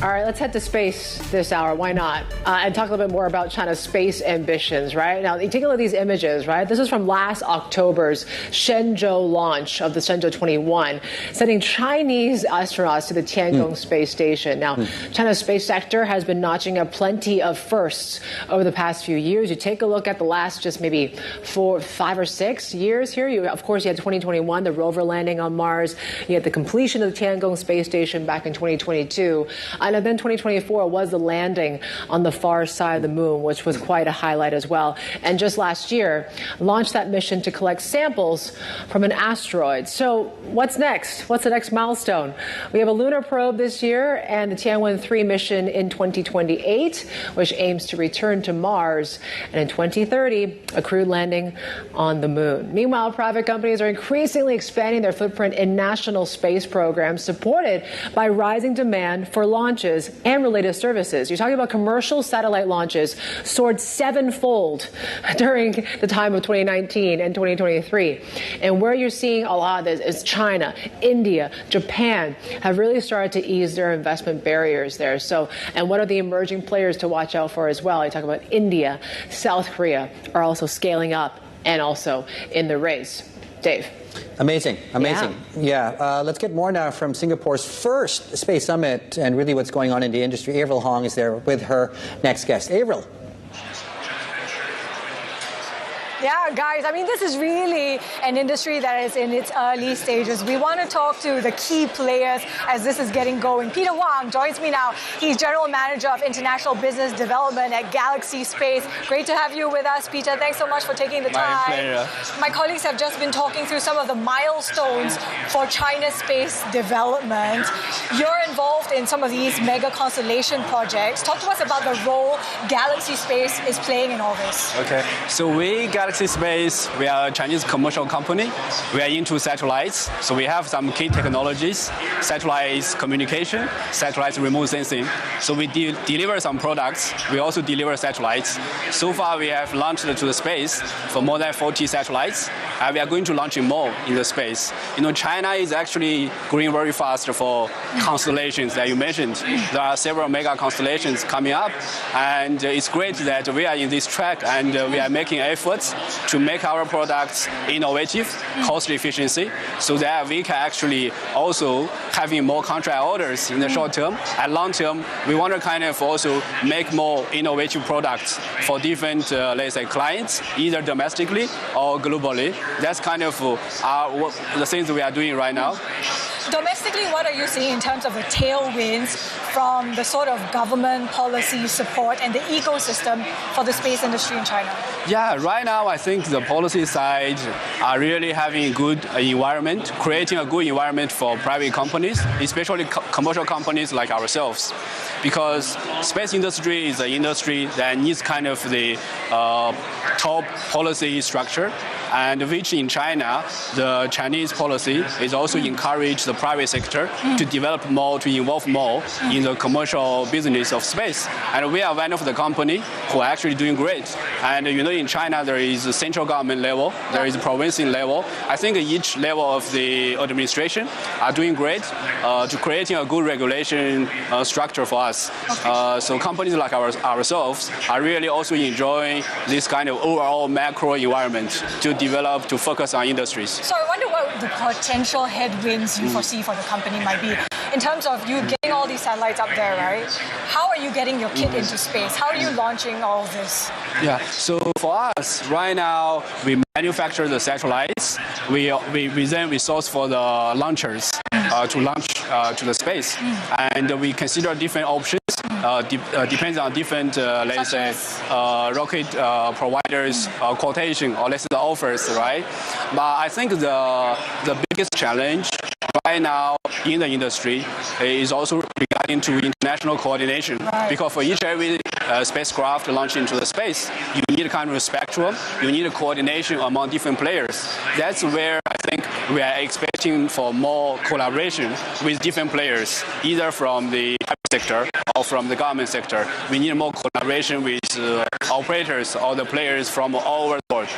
All right, let's head to space this hour. Why not? And talk a little bit more about China's space ambitions, right? Now, you take a look at these images, right? This is from last October's Shenzhou launch of the Shenzhou 21, sending Chinese astronauts to the Tiangong space station. Now, China's space sector has been notching up plenty of firsts over the past few years. You take a look at the last just maybe 4, 5, or 6 years here. Of course, you had 2021, the rover landing on Mars. You had the completion of the Tiangong space station back in 2022. And then 2024 was the landing on the far side of the moon, which was quite a highlight as well. And just last year, launched that mission to collect samples from an asteroid. So what's next? What's the next milestone? We have a lunar probe this year and the Tiangong-3 mission in 2028, which aims to return to Mars. And in 2030, a crewed landing on the moon. Meanwhile, private companies are increasingly expanding their footprint in national space programs, supported by rising demand for launches and related services. You're talking about commercial satellite launches soared 7-fold during the time of 2019 and 2023. And where you're seeing a lot of this is China, India, Japan have really started to ease their investment barriers there. So, and what are the emerging players to watch out for as well? I talk about India, South Korea are also scaling up and also in the race. Dave. Amazing. Yeah. Let's get more now from Singapore's first space summit and really what's going on in the industry. Avril Huang is there with her next guest. Avril. Yeah, guys, I mean, this is really an industry that is in its early stages. We want to talk to the key players as this is getting going. Peter Huang joins me now. He's General Manager of International Business Development at GalaxySpace. Great to have you with us, Peter. Thanks so much for taking the time. My pleasure. My colleagues have just been talking through some of the milestones for China's space development. You're involved in some of these mega constellation projects. Talk to us about the role GalaxySpace is playing in all this. Okay, so GalaxySpace, we are a Chinese commercial company. We are into satellites, so we have some key technologies. Satellites communication, satellites remote sensing. So we deliver some products. We also deliver satellites. So far, we have launched to the space for more than 40 satellites. We are going to launch more in the space. You know, China is actually growing very fast for constellations that you mentioned. There are several mega constellations coming up, and it's great that we are in this track and we are making efforts to make our products innovative, cost efficiency, so that we can actually also having more contract orders in the short term. At long term, we want to kind of also make more innovative products for different, let's say, clients, either domestically or globally. That's kind of the things we are doing right now. Domestically, what are you seeing in terms of the tailwinds from the sort of government policy support and the ecosystem for the space industry in China? Yeah, right now I think the policy side are really having a good environment, creating a good environment for private companies, especially commercial companies like ourselves. Because space industry is an industry that needs kind of the top policy structure, and which in China, the Chinese policy is also encourage the private sector to develop more, to involve more in the commercial business of space. And we are one of the company who are actually doing great. And you know, in China, there is a central government level, there is a provincial level. I think each level of the administration are doing great to creating a good regulation structure for us. So companies like ourselves are really also enjoying this kind of overall macro environment to develop, to focus on industries. So I wonder what the potential headwinds you foresee for the company might be. In terms of you getting all these satellites up there, right? How are you getting your kit into space? How are you launching all of this? Yeah, so for us, right now, we manufacture the satellites. We then source for the launchers to launch to the space. And we consider different options. Depends on different, let's say, rocket providers quotation or let's say the offers, right? But I think the biggest challenge right now in the industry is also regarding to international coordination. Right. Because for each every spacecraft launched into the space, you need a kind of spectrum, you need a coordination among different players. That's where I think we are expecting for more collaboration with different players, either from the private sector or from the government sector. We need more collaboration with operators or the players from all over the world.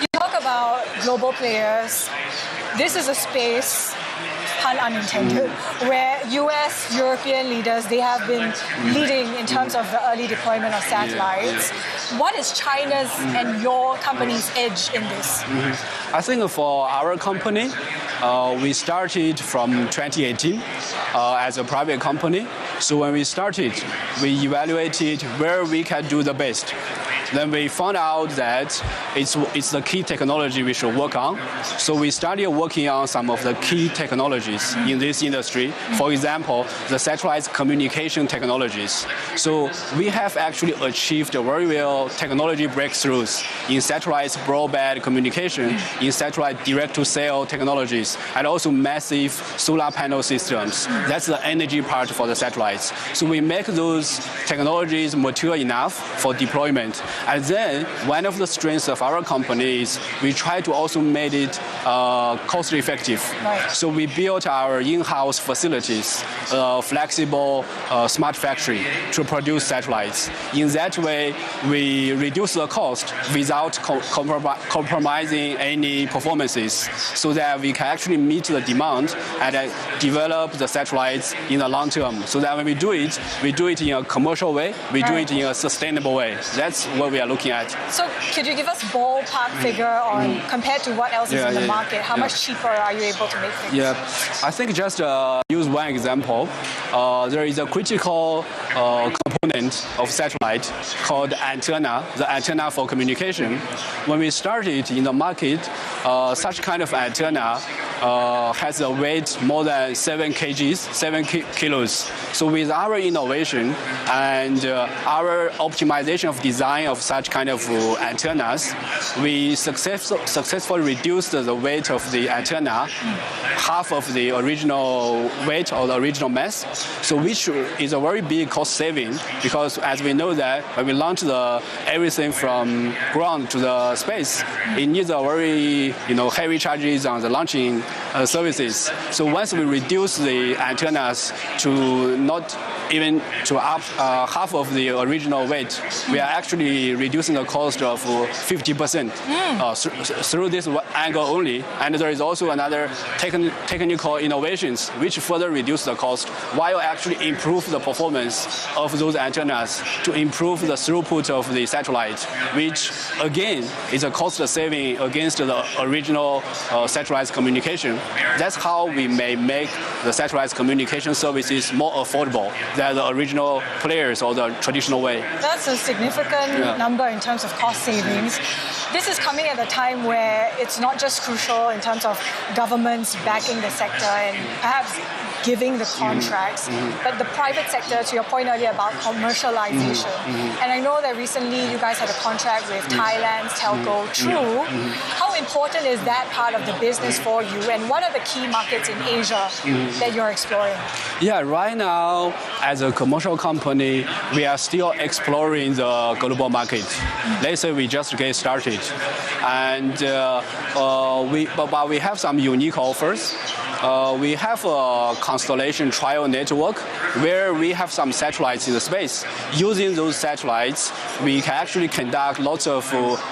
You talk about global players. This is a space pun unintended, where US, European leaders, they have been leading in terms of the early deployment of satellites. What is China's and your company's edge in this? I think for our company, we started from 2018 as a private company. So when we started, we evaluated where we can do the best. Then we found out that it's the key technology we should work on. So we started working on some of the key technologies in this industry. For example, the satellite communication technologies. So we have actually achieved very well technology breakthroughs in satellite broadband communication, in satellite direct-to-cell technologies, and also massive solar panel systems. That's the energy part for the satellites. So we make those technologies mature enough for deployment. And then one of the strengths of our company is we try to also make it cost effective. Right. So we built our in-house facilities, flexible smart factory to produce satellites. In that way, we reduce the cost without compromising any performances, so that we can actually meet the demand and develop the satellites in the long term. So that when we do it in a commercial way, we do it in a sustainable way. That's what we are looking at. So could you give us ballpark figure on, compared to what else is in the market, how much cheaper are you able to make things? Yeah, I think just use one example. There is a critical component of satellite called antenna, the antenna for communication. When we started in the market, such kind of antenna has a weight more than 7 kgs, 7 kilos. So with our innovation and our optimization of design of such kind of antennas, we successfully reduced the weight of the antenna, half of the original weight or the original mass. So which is a very big cost saving, because as we know that when we launch everything from ground to the space, it needs a very heavy charges on the launching services. So once we reduce the antennas to not even to up half of the original weight, we are actually reducing the cost of 50% through this angle only. And there is also another technical innovations which further reduce the cost while actually improve the performance of those antennas to improve the throughput of the satellite, which again is a cost saving against the original satellite communication. That's how we may make the satellite communication services more affordable than the original players or the traditional way. That's a significant number in terms of cost savings. This is coming at a time where it's not just crucial in terms of governments backing the sector and perhaps giving the contracts, but the private sector, to your point earlier about commercialization. And I know that recently you guys had a contract with Thailand's telco, True. How important is that part of the business for you, and what are the key markets in Asia that you're exploring? Yeah, right now, as a commercial company, we are still exploring the global market. Let's say we just get started, and but we have some unique offers. We have a constellation trial network where we have some satellites in the space. Using those satellites, we can actually conduct lots of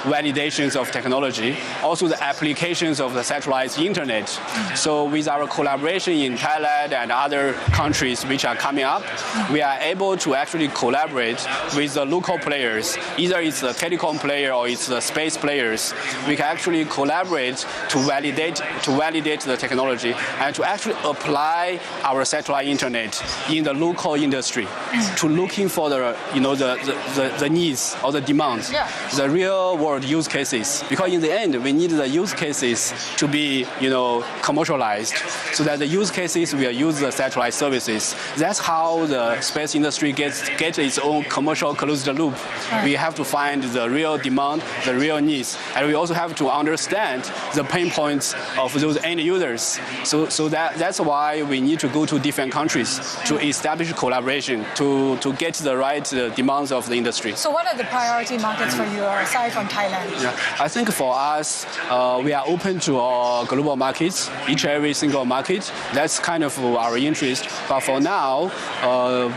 validations of technology, also the applications of the satellite's internet. So with our collaboration in Thailand and other countries which are coming up, we are able to actually collaborate with the local players. Either it's the telecom player or it's the space players. We can actually collaborate to validate the technology and to actually apply our satellite internet in the local industry to looking for the needs or the demands, the real world use cases. Because in the end, we need the use cases to be commercialized, so that the use cases will use the satellite services. That's how the space industry gets its own commercial closed loop. We have to find the real demand, the real needs, and we also have to understand the pain points of those end users. So that's why we need to go to different countries to establish collaboration to get the right demands of the industry. So what are the priority markets for you aside from Thailand? Yeah, I think for us, we are open to all global markets, each and every single market. That's kind of our interest. But for now,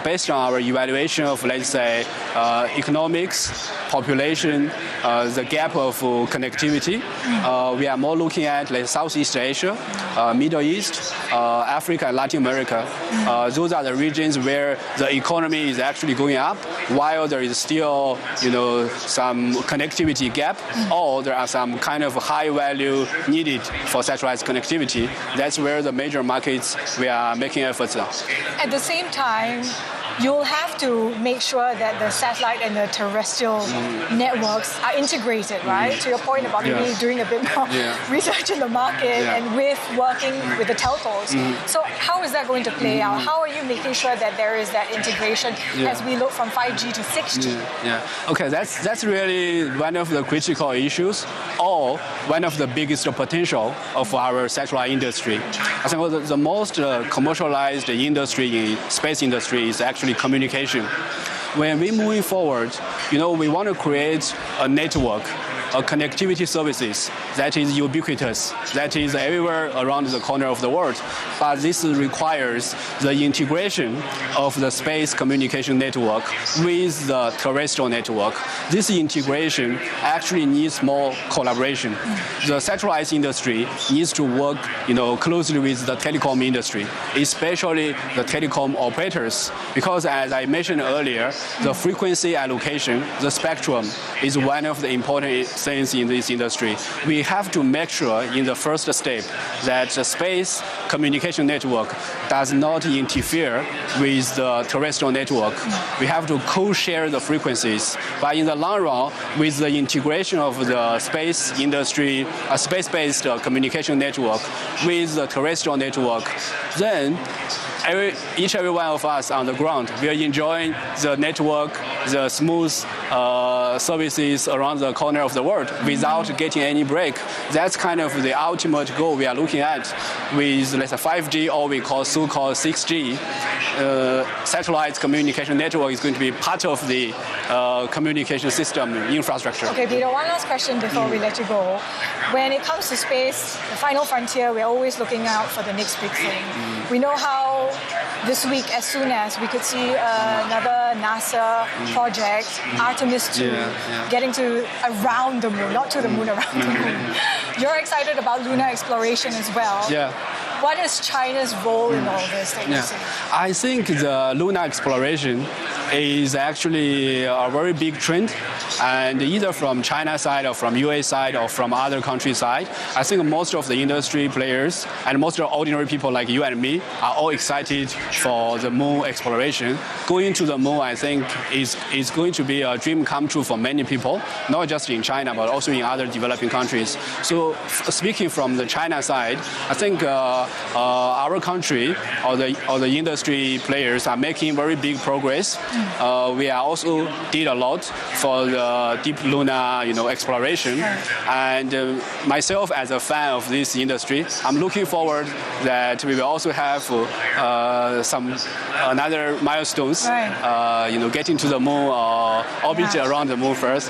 based on our evaluation of, let's say, economics, population, the gap of connectivity, we are more looking at like Southeast Asia, Middle East, Africa, and Latin America. Those are the regions where the economy is actually going up, while there is still, some connectivity gap, or there are some kind of high value needed for satellite connectivity. That's where the major markets we are making efforts on. At the same time, you'll have to make sure that the satellite and the terrestrial networks are integrated, right? To your point about maybe doing a bit more research in the market and with working with the telcos. So how is that going to play out? How are you making sure that there is that integration as we look from 5G to 6G? Okay, that's really one of the critical issues, or one of the biggest potential of our satellite industry. I think the most commercialized industry in space industry is actually communication. When we're moving forward, we want to create a network, a connectivity services that is ubiquitous, that is everywhere around the corner of the world. But this requires the integration of the space communication network with the terrestrial network. This integration actually needs more collaboration. The satellite industry needs to work, closely with the telecom industry, especially the telecom operators, because as I mentioned earlier, the frequency allocation, the spectrum, is one of the important things in this industry. We have to make sure in the first step that the space communication network does not interfere with the terrestrial network. We have to co-share the frequencies. But in the long run, with the integration of the space industry, a space-based communication network with the terrestrial network, then each and every one of us on the ground, we are enjoying the network, the smooth services around the corner of the world without getting any break. That's kind of the ultimate goal we are looking at with, let's say, 5G, or we call so-called 6G. Satellite communication network is going to be part of the communication system infrastructure. Okay, Peter, one last question before we let you go. When it comes to space, the final frontier, we're always looking out for the next big thing. We know how this week, as soon as we could see another NASA project, Artemis 2, getting to around the moon, not to the moon, around the moon. You're excited about lunar exploration as well. Yeah. What is China's role in all this that you see? I think the lunar exploration is actually a very big trend, and either from China side or from US side or from other countries side, I think most of the industry players and most of the ordinary people like you and me are all excited for the moon exploration. Going to the moon, I think, is going to be a dream come true for many people, not just in China, but also in other developing countries. So speaking from the China side, I think our country or the industry players are making very big progress. We are also did a lot for the deep lunar, exploration. And myself, as a fan of this industry, I'm looking forward that we will also have some another milestones, getting to the moon or orbit around the moon first.